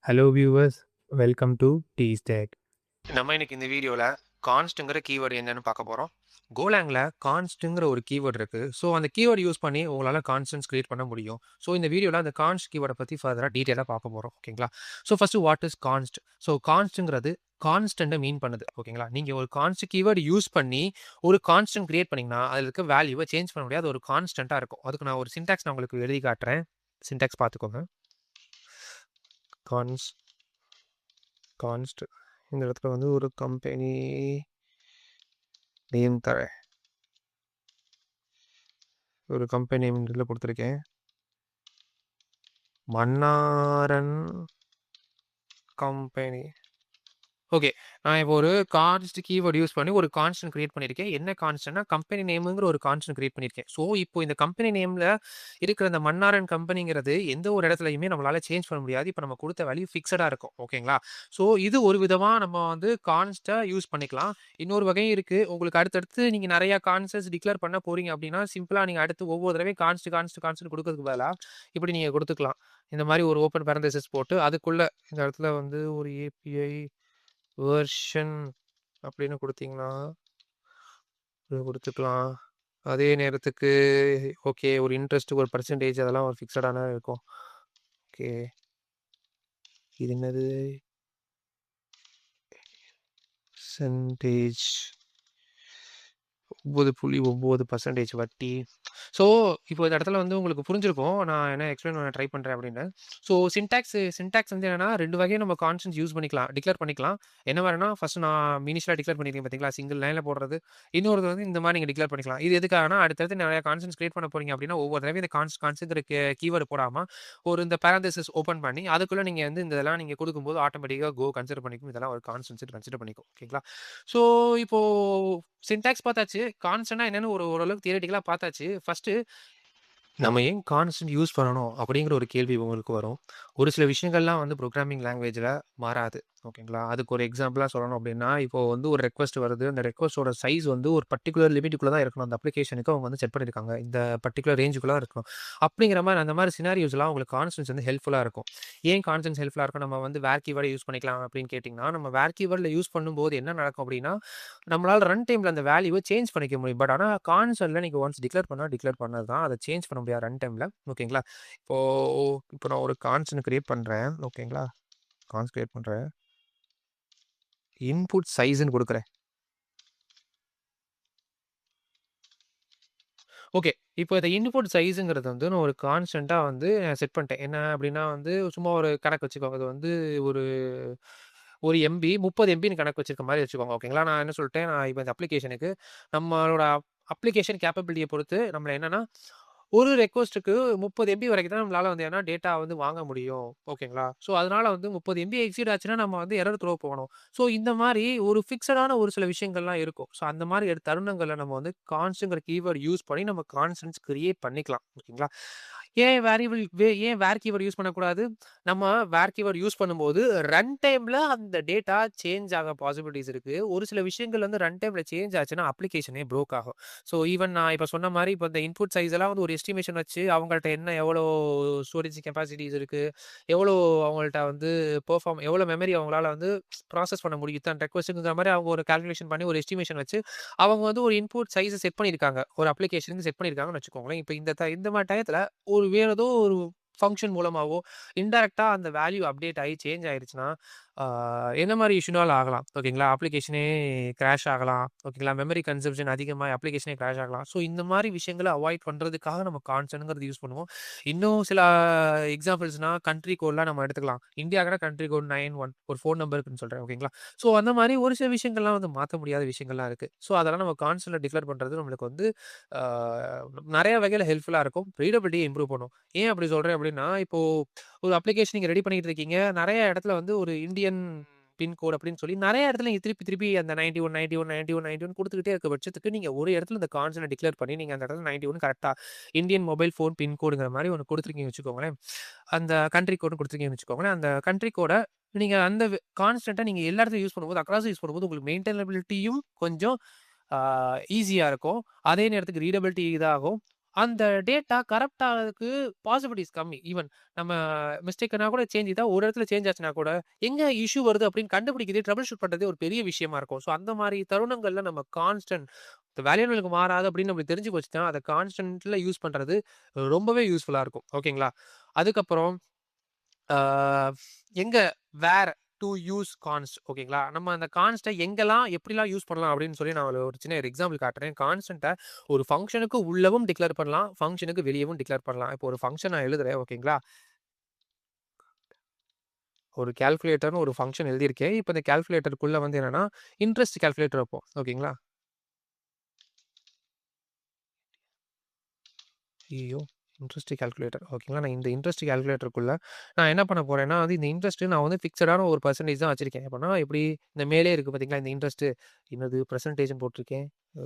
Hello viewers, welcome to Tease Tech. நம்ம இன்னைக்கு இந்த வீடியோவில் கான்ஸ்ட்டுங்கிற கீவேர்டு என்னன்னு பார்க்க போகிறோம். கோலாங்கில் கான்ஸ்ட்டுங்கிற ஒரு கீவேர்டு இருக்குது. ஸோ அந்த கீவேர்டு யூஸ் பண்ணி உங்களால் கான்ஸ்டன்ஸ் கிரியேட் பண்ண முடியும். ஸோ இந்த வீடியோவில் அந்த கான்ஸ்ட் கீவேர்டை பற்றி ஃபர்தராக டீட்டெயிலாக பார்க்க போகிறோம். ஓகேங்களா? So first what is const? So கான்ஸ்ட்டுங்கிறது கான்ஸ்டன்ட்டை மீன் பண்ணுது. ஓகேங்களா? நீங்கள் ஒரு கான்ஸ்ட் கீவேர்டு யூஸ் பண்ணி ஒரு கான்ஸ்டன்ட் கிரியேட் பண்ணிங்கன்னா அதில் இருக்க வேல்யூவை சேஞ்ச் பண்ண முடியாது, ஒரு கான்ஸ்டண்ட்டாக இருக்கும். அதுக்கு நான் ஒரு சின்டாக்ஸ் நான் உங்களுக்கு எழுதி காட்டுறேன். சின்டாக்ஸ் பார்த்துக்கோங்க. கான்ஸ்ட் இந்த இடத்துல வந்து ஒரு கம்பெனி நேம் தரேன். ஒரு கம்பெனி நேம் இதில் கொடுத்துருக்கேன். மன்னாரன் கம்பெனி. ஓகே. நான் இப்போ ஒரு கான்ஸ்ட் கீவேர்ட் யூஸ் பண்ணி ஒரு கான்ஸ்டன்ட் கிரியேட் பண்ணியிருக்கேன். என்ன கான்ஸ்டன்ட்னா கம்பெனி நேமுங்கிற ஒரு கான்ஸ்டன்ட் கிரியேட் பண்ணியிருக்கேன். ஸோ இப்போ இந்த கம்பெனி நேமில் இருக்கிற இந்த மன்னாரன் கம்பெனிங்கிறது எந்த ஒரு இடத்துலையுமே நம்மளால சேஞ்ச் பண்ண முடியாது. இப்போ நம்ம கொடுத்த வேல்யூ ஃபிக்ஸடாக இருக்கும். ஓகேங்களா? ஸோ இது ஒரு விதமாக நம்ம வந்து கான்ஸ்ட்டை யூஸ் பண்ணிக்கலாம். இன்னொரு வகையும் இருக்குது. உங்களுக்கு அடுத்தடுத்து நீங்கள் நிறையா கான்ஸ்டன்ட்ஸ் டிக்ளேர் பண்ண போகிறீங்க அப்படின்னா சிம்பிளாக நீங்கள் அடுத்து ஒவ்வொரு தடவையும் கான்ஸ்ட் கொடுக்கறதுக்கு பதிலாக இப்படி நீங்கள் கொடுத்துக்கலாம். இந்த மாதிரி ஒரு ஓப்பன் பேரந்தசிஸ் போட்டு அதுக்குள்ளே இந்த இடத்துல வந்து ஒரு ஏபிஐ வெர்ஷன் அப்படின்னு கொடுத்தீங்கன்னா கொடுத்துக்கலாம். அதே நேரத்துக்கு ஓகே ஒரு இன்ட்ரெஸ்ட் ஒரு பர்சன்டேஜ் அதெல்லாம் ஒரு ஃபிக்ஸடான இருக்கும். ஓகே, இது என்னது பர்சன்டேஜ் 9.9% வட்டி. ஸோ இப்போ இந்த இடத்துல வந்து உங்களுக்கு புரிஞ்சிருக்கும் நான் என்ன எக்ஸ்பிளைன் பண்ண ட்ரை பண்ணுறேன் அப்படின்னு. ஸோ சின்டாக்ஸ் வந்து என்னன்னா 2 வகையை நம்ம கான்ஸ்டன்ட்ஸ் யூஸ் பண்ணிக்கலாம், டிக்ளேர் பண்ணிக்கலாம். என்ன மாதிரினா ஃபர்ஸ்ட் நான் இனிஷியலாக டிக்ளேர் பண்ணியிருக்கேன் பார்த்தீங்களா, சிங்கிள் லைனில் போடுறது. இன்னொரு வந்து இந்த மாதிரி நீங்கள் டிக்ளேர் பண்ணிக்கலாம். இது எதுக்காகனா அடுத்தடுத்து நிறைய கான்ஸ்டன்ட்ஸ் கிரியேட் பண்ண போறீங்க அப்படின்னா ஒவ்வொரு தடவையும் இந்த கான்ஸ்ட்ங்கிற கீவேர்டு போடாமல் ஒரு இந்த பேரந்தசிஸ் ஓப்பன் பண்ணி அதுக்குள்ளே நீங்கள் வந்து இந்த இதெல்லாம் நீங்கள் கொடுக்கும்போது ஆட்டோமேட்டிக்காக கோ கன்சிடர் பண்ணிக்கும், இதெல்லாம் ஒரு கான்ஸ்டன்ட்ஸ் கன்சிடர் பண்ணிக்கும். ஓகேங்களா? ஸோ இப்போ சின்டாக்ஸ் பார்த்தாச்சு, கான்ஸ்டன்ட்னா என்னன்னு ஓரளவுக்கு தியரிட்டிக்கலா பார்த்தாச்சு. ஃபர்ஸ்ட்டு நம்ம ஏன் கான்ஸ்டன்ட் யூஸ் பண்ணணும் அப்படிங்கிற ஒரு கேள்வி உங்களுக்கு வரும். ஒரு சில விஷயங்கள்லாம் வந்து ப்ரோகிராமிங் லாங்குவேஜில் மாறாது. ஓகேங்களா? அதுக்கு ஒரு எக்ஸாம்பிளாக சொல்லணும் அப்படின்னா, இப்போ வந்து ஒரு ரெக்வெஸ்ட் வருது. அந்த ரெக்வெஸ்ட்டோட சைஸ் வந்து ஒரு பர்ட்டிகுலர் லிமிட்டுக்குள்ள தான் இருக்கணும். அந்த அப்ளிகேஷனுக்கு அவங்க வந்து செட் பண்ணியிருக்காங்க. இந்த பர்ட்டிகுலர் ரேஞ்சுக்குள்ள இருக்கணும். அப்படிங்கிற மாதிரி அந்த மாதிரி சினாரியோஸ்லாம் உங்களுக்கு கான்ஸ்டன்ட்ஸ் வந்து ஹெல்ப்ஃபுல்லாக இருக்கும். ஏன் கான்ஸ்டன்ட்ஸ் ஹெல்ப்ஃபுல்லாக இருக்கும்? நம்ம வந்து வேர் கீவேர்டை யூஸ் பண்ணிக்கலாம் அப்படின்னு கேட்டிங்கன்னா, நம்ம வேர் கீவேர்டில் யூஸ் பண்ணும்போது என்ன நடக்கும் அப்படின்னா, நம்மளால ரன் டைமில் அந்த வேல்யூவை சேஞ்ச் பண்ணிக்க முடியும். பட் ஆனால் கான்ஸ்டன்ட்ல நீங்கள் ஒன்ஸ் டிக்ளேர் பண்ணது தான். அதை சேஞ்ச் பண்ண முடியாது ரன் டைமில். ஓகேங்களா? இப்போ நான் ஒரு கான்ஸ்டன்ட் கிரியேட் பண்ணுறேன். ஓகேங்களா? கிரியேட் பண்ணுறேன். இன்புட் சைஸ்ன்னு கொடுக்குறேன். ஓகே. இப்போ இந்த இன்புட் சைஸ்ங்கிறது வந்து நான் ஒரு கான்ஸ்டன்ட்டா வந்து செட் பண்ணிட்டேன். என்ன அப்படின்னா வந்து சும்மா ஒரு கணக்கு வச்சுக்கோங்க. அது வந்து ஒரு ஒரு எம்பி 30 எம்பின்னு கணக்கு வச்சிருக்க மாரி வச்சுக்கோங்க. ஓகேங்களா? நான் என்ன சொல்லிட்டேன், நான் இப்போ இந்த அப்ளிகேஷனுக்கு நம்மளோட அப்ளிகேஷன் கேப்பபிலிட்டிய பொறுத்து நம்மள என்னன்னா, ஒரு ரெக்வெஸ்ட்டுக்கு 30 எம்பி வரைக்கும் தான் நம்மளால வந்து ஏன்னா டேட்டா வந்து வாங்க முடியும். ஓகேங்களா? ஸோ அதனால வந்து 30 எம்பி எக்ஸீட் ஆச்சுன்னா நம்ம வந்து எரர் த்ரோ போகணும். ஸோ இந்த மாரி ஒரு ஃபிக்ஸடான ஒரு சில விஷயங்கள்லாம் இருக்கும். ஸோ அந்த மாரி தருணங்கள்ல நம்ம வந்து கான்ஸ்ட்ங்கிற கீவேர்ட் யூஸ் பண்ணி நம்ம கான்ஸ்டன்ட்ஸ் கிரியேட் பண்ணிக்கலாம். ஓகேங்களா? ஏன் வேர் கீவேர்ட் யூஸ் பண்ணக்கூடாது? நம்ம வேர் கீவேர்ட் யூஸ் பண்ணும்போது ரன் டைம்ல அந்த டேட்டா சேஞ்ச் ஆக பாசிபிலிட்டீஸ் இருக்கு. ஒரு சில விஷயங்கள் வந்து ரன் டைம்ல சேஞ்ச் ஆச்சுன்னா அப்ளிகேஷனே ப்ரோக் ஆகும். ஸோ ஈவன் நான் இப்ப சொன்ன மாரி இப்ப இந்த இன்புட் சைஸ் எல்லாம் வந்து ஒரு எஸ்டிமேஷன் வச்சு அவங்கள்ட்ட என்ன எவ்வளோ ஸ்டோரேஜ் கெப்பாசிட்டிஸ் இருக்கு, எவ்வளோ அவங்கள்ட்ட வந்து எவ்வளோ மெமரி அவங்களால வந்து ப்ராசஸ் பண்ண முடியும். இத்தன ரெக்வெஸ்ட்ங்கிற மாரி அவங்க ஒரு கால்குலேஷன் பண்ணி ஒரு எஸ்டிமேஷன் வச்சு அவங்க வந்து ஒரு இன்புட் சைஸ செட் பண்ணியிருக்காங்க. ஒரு அப்ளிகேஷனுக்கு செட் பண்ணியிருக்காங்கன்னு வச்சுக்கோங்களேன். இப்ப இந்த மாரி டயத்துல வேற ஏதோ ஒரு ஃபங்ஷன் மூலமாவோ இன்டைரக்ட்டா அந்த வேல்யூ அப்டேட் ஆயி சேஞ்ச் ஆயிருச்சுன்னா, ஆ என்ன மாரி இஷ்யூனாலும் ஆகலாம். ஓகேங்களா? அப்ளிகேஷனே கிராஷ் ஆகலாம். ஓகேங்களா? மெமரி கன்சம்ப்ஷன் அதிகமாகி அப்ளிகேஷனே கிராஷ் ஆகலாம். ஸோ இந்த மாரி விஷயங்கள அவாய்ட் பண்றதுக்காக நம்ம கான்ஸ்டன்ட்ங்கிறது யூஸ் பண்ணுவோம். இன்னும் சில எக்ஸாம்பிள்ஸ்னா கண்ட்ரி கோட்லாம் நம்ம எடுத்துக்கலாம். இந்தியாக்குனா கண்ட்ரி கோட் 91 ஒரு ஃபோன் நம்பருக்குன்னு சொல்றேன். ஓகேங்களா? ஸோ அந்த மாரி ஒரு சில விஷயங்கள்லாம் வந்து மாத்த முடியாத விஷயங்கள்லாம் இருக்கு. ஸோ அதெல்லாம் நம்ம கான்ஸ்டன்ட்ல டிக்ளேர் பண்றது நம்மளுக்கு வந்து ஆ நெறைய வகையில ஹெல்ப்ஃபுல்லா இருக்கும். ரீடபிலிட்டிய இம்ப்ரூவ் பண்ணும். ஏன் அப்படி சொல்றேன் அப்படின்னா, இப்போ ஒரு அப்ளிகேஷன் நீங்க ரெடி பண்ணிட்டு இருக்கீங்க. நெறைய இடத்துல வந்து ஒரு இந்தியன் பின் கோட் அப்படின்னு சொல்லி நெறைய இடத்துல நீங்க திருப்பி திருப்பி அந்த 91, 91, 91, 91 குடுத்துக்கிட்டே இருக்க பட்சத்துக்கு நீங்க ஒரு இடத்துல இந்த கான்ஸ்டன்ட்ட டிக்ளேர் பண்ணி நீங்க அந்த இடத்துல 91 கரெக்ட்டா இந்தியன் மொபைல் ஃபோன் பின் கோடுங்கிற மாரி ஒண்ணு குடுத்துருக்கீங்கன்னு வச்சுக்கோங்களேன். அந்த கண்ட்ரி கோடுன்னு குடுத்துருக்கீங்கன்னு வச்சுக்கோங்களேன். அந்த கண்ட்ரி கோட நீங்க அந்த கான்ஸ்டன்ட்ட நீங்க எல்லா இடத்துலயும் யூஸ் பண்ணும்போது, அக்ராஸ் யூஸ் பண்ணும்போது உங்களுக்கு மெயின்டெய்னபிலிட்டியும் கொஞ்சம் ஆ ஈஸியா இருக்கும். அதே நேரத்துக்கு ரீடபிலிட்டி இதாகும். அந்த டேட்டா கரப்ட் ஆகுறதுக்கு பாசிபிலிட்டீஸ் கம்மி. ஈவன் நம்ம மிஸ்டேக்னா கூட சேஞ்ச் இதா ஒரு இடத்துல சேஞ்ச் ஆச்சுனா கூட, எங்க இஷ்யூ வருது அப்படின்னு கண்டுபிடிக்கிறதே, ட்ரபிள் ஷூட் பண்றதே ஒரு பெரிய விஷயமா இருக்கும். ஸோ அந்த மாரி தருணங்கள்ல நம்ம கான்ஸ்டன்ட் வேல்யூகளுக்கு மாறாது அப்படின்னு நம்மளுக்கு தெரிஞ்சு போச்சுன்னா, அத கான்ஸ்டன்ட்ல யூஸ் பண்றது ரொம்பவே யூஸ்ஃபுல்லா இருக்கும். ஓகேங்களா? அதுக்கப்புறம் ஆ எங்க வேர் டூ யூஸ் கான்ஸ்ட் ஓகேங்களா? நம்ம அந்த கான்ஸ்ட்ட எங்கெல்லாம் எப்படிலாம் யூஸ் பண்ணலாம் அப்படின்னு சொல்லி நான் ஒரு சின்ன எக்ஸாம்பிள் காட்டுறேன். கான்ஸ்டன்ட்ட ஒரு ஃபங்ஷனுக்கு உள்ளவும் டிக்ளேர் பண்ணலாம். ஃபங்ஷனுக்கு வெளியவும் டிக்ளேர் பண்ணலாம். இப்போ ஒரு ஃபங்ஷன் நான் எழுதுறேன் ஓகேங்களா? ஒரு கால்குலேட்டர்ன்னு ஒரு ஃபங்ஷன் எழுதியிருக்கேன். இப்ப இந்த கால்குலேட்டருக்குள்ள வந்து என்னன்னா, இன்ட்ரெஸ்ட் கால்குலேட்டர் வைப்போம். ஓகேங்களா? ஐய்யயோ! Interest calculator. ஓகேங்களா. நான் இந்த இன்ட்ரெஸ்ட் கால்குலேட்டருக்குள்ள நான் என்ன பண்ண போறேன்னா வந்து, இந்த இன்ட்ரெஸ்ட் நான் வந்து ஃபிக்ஸடான ஒரு பெர்சன்டேஜ் தான் வச்சிருக்கேன். எப்படின்னா எப்படி இந்த மேலே இருக்கு பார்த்தீங்களா, இந்த இன்ட்ரெஸ்ட் என்னது பெர்சன்டேஜ்ன்னு போட்டிருக்கேன். ஓ!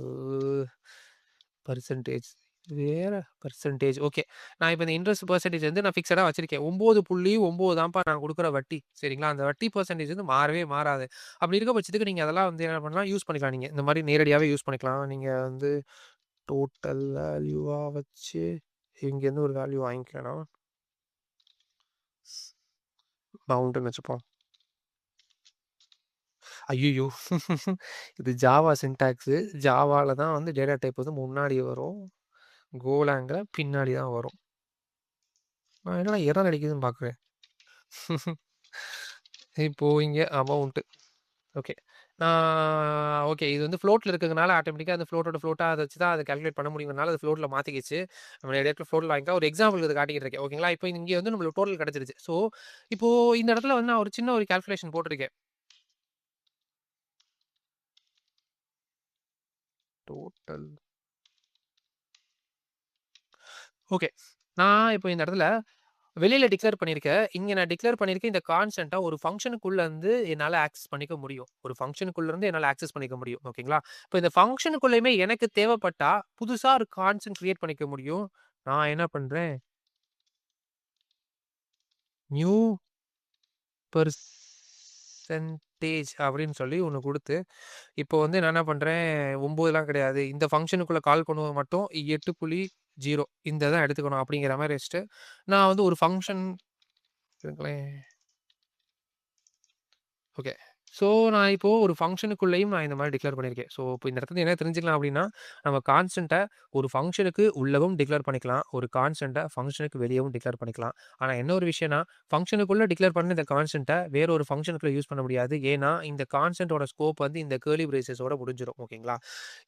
பெர்சன்டேஜ் வேற பெர்சன்டேஜ். ஓகே. நான் இப்ப இந்த இன்ட்ரெஸ்ட் பெர்சன்டேஜ் வந்து நான் ஃபிக்ஸடா வச்சிருக்கேன். 9.9 தான்ப்பா நான் குடுக்குற வட்டி. சரிங்களா. அந்த வட்டி பெர்சன்டேஜ் வந்து மாறவே மாறாது. அப்படி இருக்க பட்சத்துக்கு நீங்க அதெல்லாம் வந்து என்ன பண்ணலாம், யூஸ் பண்ணிக்கலாம் நீங்க. இந்த மாரி நேரடியாவே யூஸ் பண்ணிக்கலாம். நீங்க வந்து டோட்டல் வேல்யூவா வச்சு இங்கேருந்து ஒரு வேல்யூ வாங்கிக்கலாம். பவுண்டுன்னு வச்சுப்போம். ஐய்யய்யோ! இது ஜாவா சின்டாக்ஸு. ஜாவால தான் வந்து டேட்டா டைப் வந்து முன்னாடி வரும். கோலாங்ல பின்னாடி தான் வரும். நான் என்னடா எரர் அடிக்குதுன்னு பார்க்குறேன். இப்போ இங்க அமௌண்ட். ஓகே. நான் ஓகே. இது வந்து ஃப்ளோட்ல இருக்கிறதுனால ஆட்டோமேட்டிக்கா அந்த ஃப்ளோட்டா அத வச்சு தான் அத கால்குலேட் பண்ண முடியும்னால அது ஃப்ளோட்ல மாத்திக்கிச்சு. நம்ம நேரடியா ஃப்ளோட்ல வாங்கிக்கலாம். ஒரு எக்ஸாம்பிளுக்கு இத காட்டிக்கிட்டு இருக்கேன். ஓகேங்களா? இப்போ இங்க வந்து நம்மளுக்கு டோட்டல் கிடைச்சிருச்சு. ஸோ, இப்போ இந்த இடத்துல வந்து நான் ஒரு சின்ன ஒரு கால்குலேஷன் போட்டிருக்கேன். Total okay. நான் இப்போ இந்த இடத்துல வெளியில டிக்ளேர் பண்ணியிருக்கேன். இங்க நான் டிக்ளேர் பண்ணியிருக்கேன் இந்த கான்ஸ்டன்ட்ட ஒரு ஃபங்ஷனுக்குள்ள இருந்து என்னால ஆக்சஸ் பண்ணிக்க முடியும். ஒரு ஃபங்ஷனுக்குள்ள இருந்து என்னால ஆக்சஸ் பண்ணிக்க முடியும். ஓகேங்களா? இப்ப இந்த ஃபங்ஷனுக்குள்ளயுமே எனக்கு தேவைப்பட்டா, புதுசா ஒரு கான்ஸ்டன்ட் கிரியேட் பண்ணிக்க முடியும். நான் என்ன பண்றேன், நியூ பெர்சென்டேஜ் அப்படின்னு சொல்லி ஒண்ணு குடுத்து, இப்போ வந்து நான் என்ன பண்றேன், 9லாம் கிடையாது. இந்த ஃபங்ஷனுக்குள்ள கால் பண்ணும்போது மட்டும் 8.0 இந்த தான் எடுத்துக்கணும் அப்படிங்கிற மாரி வச்சுட்டு, நான் வந்து ஒரு ஃபங்ஷன் இருங்களேன். ஓகே. ஸோ, நான் இப்போ ஒரு ஃபங்ஷனுக்குள்ளேயும் நான் இந்த மாரி டிக்ளேர் பண்ணியிருக்கேன். ஸோ, இப்போ இந்த இடத்துல என்ன தெரிஞ்சுக்கலாம் அப்டின்னா, நம்ம கான்ஸ்டன்ட்ட ஒரு ஃபங்ஷனுக்கு உள்ளவும் டிக்ளேர் பண்ணிக்கலாம். ஒரு கான்ஸ்டன்ட்ட ஃபங்ஷனுக்கு வெளியவும் டிக்ளேர் பண்ணிக்கலாம். ஆனா என்ன ஒரு விஷயம்னா, ஃபங்ஷனுக்குள்ள டிக்ளேர் பண்ண இந்த கான்ஸ்டன்ட்ட வேற ஒரு ஃபங்ஷனுக்குள்ள யூஸ் பண்ண முடியாது. ஏன்னா, இந்த கான்ஸ்டன்ட்டோட ஸ்கோப் வந்து இந்த கர்லி பிரேஸஸோட முடிஞ்சிரும். ஓகேங்களா?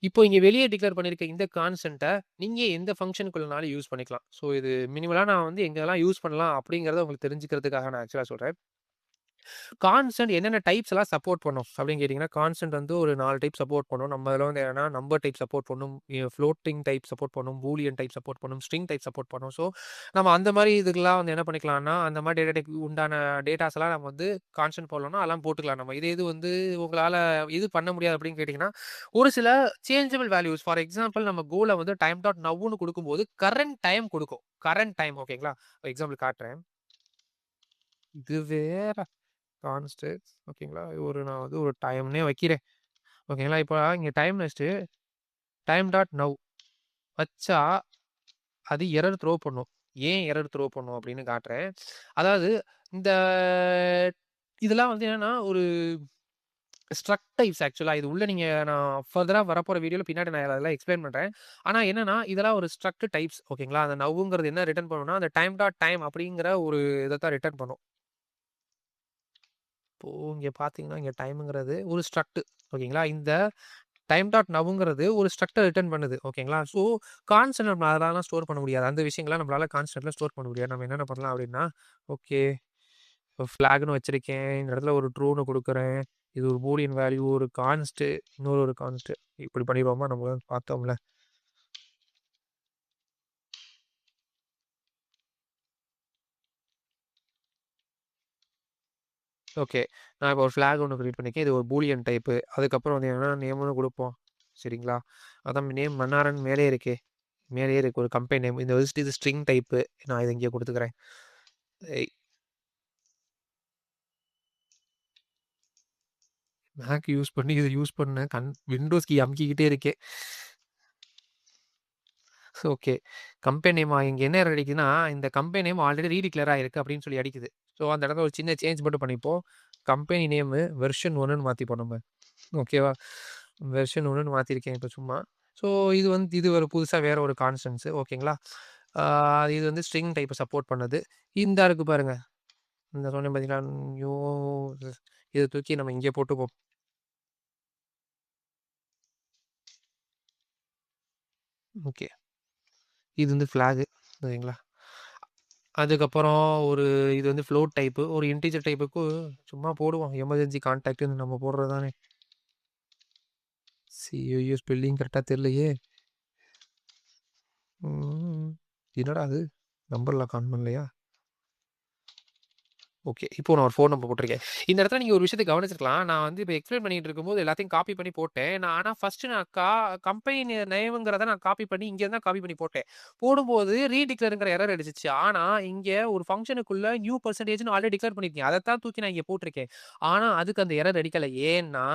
இப்போ இங்க வெளிய டிக்ளேர் பண்ணியிருக்க இந்த கான்ஸ்டன்ட்ட நீங்க எந்த ஃபங்ஷனுக்குள்ளனாலும் யூஸ் பண்ணிக்கலாம். ஸோ, இது மினிமலா நான் வந்து எங்கெல்லாம் யூஸ் பண்ணலாம் அப்டிங்கிறத உங்களுக்கு தெரிஞ்சுக்கிறதுக்காக நான் ஆக்சுவலா சொல்றேன். கான்ஸ்டன்ட் என்னென்ன டைப்ஸ் எல்லாம் சப்போர்ட் பண்ணும் அப்படின்னு கேட்டீங்கன்னா, கான்ஸ்டன்ட் வந்து ஒரு 4 டைப் சப்போர்ட் பண்ணும். நம்ம அதில வந்து என்னன்னா, நம்பர் டைப் சப்போர்ட் பண்ணும், ஃப்ளோட்டிங் டைப் சப்போர்ட் பண்ணும், பூலியன் டைப் சப்போர்ட் பண்ணும், ஸ்ட்ரிங் டைப் சப்போர்ட் பண்ணும். ஸோ, நம்ம அந்த மாரி இதுக்கெல்லாம் வந்து என்ன பண்ணிக்கலாம்னா, அந்த மாரி டேட்டா டைப்க்கு உண்டான டேட்டாஸ் எல்லாம் நம்ம வந்து கான்ஸ்டன்ட் போடலாம்னா, அதெல்லாம் போட்டுக்கலாம் நம்ம. இது வந்து உங்களால இது பண்ண முடியாது அப்படின்னு கேட்டீங்கன்னா, ஒரு சில சேஞ்சபிள் வேல்யூஸ் ஃபார் எக்ஸாம்பிள் நம்ம கோல வந்து டைம் டாட் நவ்னு குடுக்கும்போது, கரண்ட் டைம் குடுக்கும். கரண்ட் டைம் ஓகேங்களா? எக்ஸாம்பிள் காட்டுறேன். இது வேற கான்ஸ்டன்ட் ஓகேங்களா? நான் வந்து ஒரு டைம்னே வைக்கிறேன். ஓகேங்களா? இப்ப இங்க டைம் வச்சுட்டு டைம் டாட் நவ் வச்சா, அது எரர் த்ரோ பண்ணும். ஏன் எரர் த்ரோ பண்ணும் அப்படின்னு காட்டுறேன். அதாவது இந்த இதெல்லாம் வந்து என்னன்னா, ஒரு ஸ்ட்ரக்ட் டைப்ஸ் ஆக்சுவலா. இது உள்ள நீங்க நான் ஃபர்தரா வரப்போற வீடியோல பின்னாடி நான் அதெல்லாம் எக்ஸ்ப்ளைன் பண்றேன். ஆனா என்னன்னா, இதெல்லாம் ஒரு ஸ்ட்ரக்ட் டைப்ஸ் ஓகேங்களா? அந்த நவ்வுங்கிறது என்ன ரிட்டர்ன் பண்ணும்னா, அந்த டைம் டாட் டைம் அப்படிங்கிற ஒரு இத தான் ரிட்டர்ன் பண்ணும். இப்போ இங்க பார்த்தீங்கன்னா, இங்க டைம்ங்கிறது ஒரு ஸ்ட்ரக்ட் ஓகேங்களா? இந்த டைம் டாட் நவ்ங்கிறது ஒரு ஸ்ட்ரக்ட ரிட்டர்ன் பண்ணுது. ஓகேங்களா? ஸோ, கான்ஸ்டன்ட் நம்ம அதெல்லாம் ஸ்டோர் பண்ண முடியாது. அந்த விஷயங்கள்லாம் நம்மளால கான்ஸ்டன்ட்ல ஸ்டோர் பண்ண முடியாது. நம்ம என்னென்ன பண்ணலாம் அப்டின்னா, ஓகே ஃபிளாக்ன்னு வச்சிருக்கேன். இந்த இடத்துல ஒரு ட்ரூன்னு குடுக்குறேன். இது ஒரு பூலியன் வேல்யூ, ஒரு கான்ஸ்ட், இன்னொரு ஒரு கான்ஸ்ட். இப்படி பண்ணிருவோமா? நம்ம பார்த்தோம்ல. ஓகே. நான் இப்போ ஒரு ஃபிளாக் ஒண்ணு கிரியேட் பண்ணியிருக்கேன். இது ஒரு பூலியன் டைப்பு. அதுக்கப்புறம் வந்து என்னன்னா, நேம்னு குடுப்போம். சரிங்களா? அதான் நேம் மன்னாரன் மேலேயே இருக்கே. மேலேயே இருக்கு ஒரு கம்பெனி நேம். இந்த லிஸ்ட் இது ஸ்ட்ரிங் டைப்பு. நான் இத இங்கே குடுத்துக்கிறேன். எய் மேக் யூஸ் பண்ணி இத யூஸ் பண்ணேன். விண்டோஸ் கீ அமுக்கிக்கிட்டே இருக்கேன். ஓகே. கம்பெனி நேம் இங்க என்ன எரர் அடிக்குதுன்னா, இந்த கம்பெனி நேம் ஆல்ரெடி ரீடிக்ளேர் ஆயிருக்கு அப்படின்னு சொல்லி அடிக்குது. ஸோ அந்த இடத்துல ஒரு சின்ன சேஞ்ச் மட்டும் பண்ணிப்போம். கம்பெனி நேமு வெர்ஷன் 1ன்னு மாத்திப்போம் நம்ம. ஓகேவா? வெர்ஷன் 1ன்னு மாத்திருக்கேன் இப்ப சும்மா. ஸோ இது ஒரு புதுசா வேற ஒரு கான்ஸ்டன்ட்ஸ் ஓகேங்களா? ஆ இது வந்து ஸ்ட்ரிங் டைப்ப சப்போர்ட் பண்ணுது. இந்தா இருக்கு பாருங்க. இந்த சொன்னேன் பார்த்தீங்களா? நியூ இத தூக்கி நம்ம இங்க போட்டுப்போம். ஓகே. இது வந்து ஃபிளாக் சரிங்களா? அதுக்கப்புறம் ஒரு இது வந்து ஃப்ளோட் டைப்பு. ஒரு இன்டிஜர் டைப்புக்கு சும்மா போடுவோம். எமர்ஜென்சி கான்டாக்ட்ன்னு நம்ம போடுறது தானே. ஐய்யய்யோ! ஸ்பெல்லிங் கரெக்ட்டா தெரியலையே! ம். என்னடா இது? நம்பர்லாம் காண் பண்ணலையா? ஓகே. இப்போ நான் ஒரு ஃபோன் நம்பர் போட்டிருக்கேன். இந்த இடத்துல நீங்க ஒரு விஷயத்த கவனிச்சிருக்கலாம். நான் வந்து இப்ப எக்ஸ்பிளைன் பண்ணிட்டு இருக்கும்போது எல்லாத்தையும் காப்பி பண்ணி போட்டேன். ஆனா ஃபர்ஸ்ட்டு நான் கம்பெனி நேம்ங்கிறத நான் காப்பி பண்ணி இங்க இருந்து தான் காப்பி பண்ணி போட்டேன். போடும்போது ரீடிக்ளேர்ங்கிற எரர் அடிச்சுச்சு. ஆனா இங்க ஒரு ஃபங்ஷனுக்குள்ள நியூ பெர்சன்டேஜ்ன்னு ஆல்ரெடி டிக்ளேர் பண்ணியிருக்கேன். அதத்தான் தூக்கி நான் இங்க போட்டிருக்கேன். ஆனா அதுக்கு அந்த எரர் அடிக்கல. ஏன்னா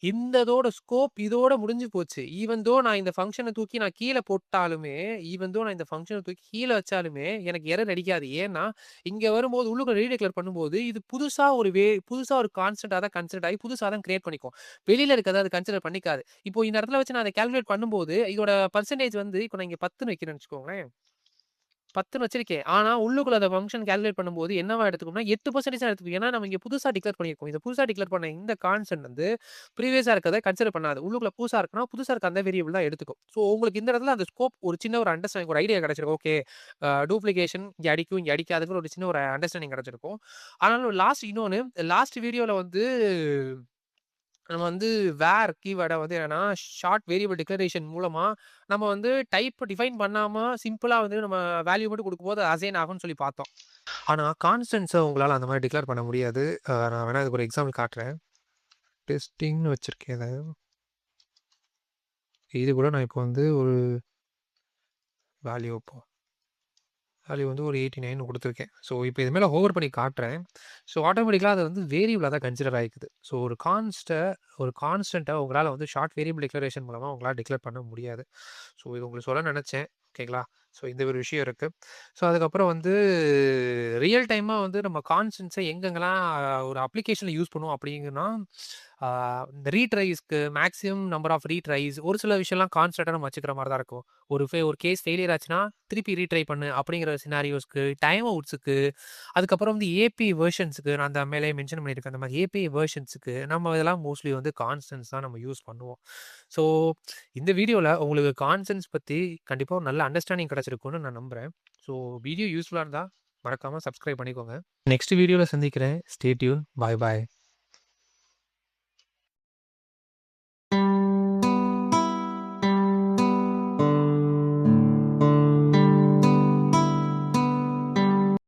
இதோட ஸ்கோப் இதோட முடிஞ்சு போச்சு. ஈவன் தோ நான் இந்த ஃபங்ஷன தூக்கி நான் கீழ போட்டாலுமே, ஈவன் தோ நான் இந்த ஃபங்ஷன தூக்கி கீழ வச்சாலுமே எனக்கு எரர் அடிக்காது. ஏன்னா இங்க வரும்போது உள்ளுக்குள்ள ரீடிக்ளேர் பண்ணும்போது, இது புதுசா ஒரு கான்ஸ்டன்ட்டா தான் கன்சிடர் ஆயி புதுசா தான் கிரியேட் பண்ணிக்கும். வெளியில இருக்கிறத அது கன்சிடர் பண்ணிக்காது. இப்போ இந்த இடத்துல வச்சு நான் அத கால்குலேட் பண்ணும்போது, இதோட பெர்சன்டேஜ் வந்து இப்போ நான் இங்க 10ன்னு வைக்கிறேன்னு வச்சுக்கோங்களேன். 10ன்னு வச்சிருக்கேன். ஆனா உள்ளுக்குள்ள அந்த ஃபங்ஷன் கால்குலேட் பண்ணும்போது என்னவா எடுத்துக்கும்னா 8% தான் எடுத்துக்கும். ஏன்னா நம்ம இங்க புதுசா டிக்ளேர் பண்ணியிருக்கோம். இத புதுசா டிக்ளேர் பண்ண இந்த கான்ஸ்டன்ட் வந்து ப்ரீவியஸா இருக்கிறத கன்சிடர் பண்ணாது. உள்ளுக்குள்ள புதுசா இருக்குன்னா, புதுசா இருக்க அந்த வேரியபிள் தான் எடுத்துக்கும். ஸோ உங்களுக்கு இந்த இடத்துல அந்த ஸ்கோப் ஒரு சின்ன ஒரு அண்டர்ஸ்டாண்டிங் ஒரு ஐடியா கிடைச்சிருக்கும். ஓகே டூப்ளிகேஷன் இங்க அடிக்கும், இங்க அடிக்காதுங்கிற ஒரு சின்ன ஒரு அண்டர்ஸ்டாண்டிங் கிடைச்சிருக்கும். ஆனாலும் லாஸ்ட் வீடியோல வந்து நம்ம வந்து கீவேர்ட வந்து என்னன்னா, ஷார்ட் வேரியபிள் டிக்ளரேஷன் மூலமா நம்ம வந்து டைப் டிஃபைன் பண்ணாம சிம்பிளா வந்து நம்ம வேல்யூ மட்டும் குடுக்கும்போது அசைன் ஆகும்னு சொல்லி பார்த்தோம். ஆனா கான்ஸ்டன்ட்ஸ உங்களால அந்த மாரி டிக்ளேர் பண்ண முடியாது. நான் வேணா இதுக்கு ஒரு எக்ஸாம்பிள் காட்டுறேன். டெஸ்டிங்ன்னு வச்சிருக்கேன் இத. இது கூட நான் இப்போ வந்து ஒரு வேல்யூ வேல்யூ வந்து ஒரு 89 குடுத்துருக்கேன். ஸோ இப்போ இது மேல ஹோவர் பண்ணி காட்டுறேன். ஸோ ஆட்டோமேட்டிக்கலா அது வந்து வேரியபிளா தான் கன்சிடர் ஆயிக்குது. ஸோ ஒரு கான்ஸ்டன்ட்ட உங்களால வந்து ஷார்ட் வேரியபிள் டிக்ளரேஷன் மூலமா உங்களால டிக்ளேர் பண்ண முடியாது. ஸோ இது உங்களுக்கு சொல்ல நெனச்சேன். ஓகேங்களா? ஸோ இந்த ஒரு விஷயம் இருக்கு. ஸோ அதுக்கப்புறம் வந்து ரியல் டைமா வந்து நம்ம கான்ஸ்டன்ட்ஸ எங்கெங்கலாம் ஒரு அப்ளிகேஷன்ல யூஸ் பண்ணுவோம் அப்டிங்கன்னா, ஆ இந்த ரீட்ரைஸ்க்கு மேக்ஸிமம் நம்பர் ஆஃப் ரீட்ரைஸ் ஒரு சில விஷயம்லாம் கான்ஸ்டன்ட்டா நம்ம வச்சுக்கிற மாரி தான் இருக்கும். ஒரு கேஸ் ஃபெயிலியர் ஆச்சுன்னா, திருப்பி ரீட்ரை பண்ணு அப்படிங்கிற சினாரியோஸ்க்கு, டைம் அவுட்ஸ்க்கு, அதுக்கப்புறம் வந்து ஏபி வெர்ஷன்ஸ்க்கு நான் அந்த மேலேயே மென்ஷன் பண்ணியிருக்கேன். அந்த மாரி ஏபிஐ வெர்ஷன்ஸ்க்கு நம்ம இதெல்லாம் மோஸ்ட்லி வந்து கான்ஸ்டன்ட்ஸ் தான் நம்ம யூஸ் பண்ணுவோம். ஸோ இந்த வீடியோல உங்களுக்கு கான்ஸ்டன்ட்ஸ் பத்தி கண்டிப்பா ஒரு நல்ல அண்டர்ஸ்டாண்டிங் கிடைச்சிருக்கும்னு நான் நம்புறேன். ஸோ வீடியோ யூஸ்ஃபுல்லா இருந்தா மறக்காம சப்ஸ்கிரைப் பண்ணிக்கோங்க. நெக்ஸ்ட் வீடியோல சந்திக்கிறேன். Stay tune. பாய் பாய்.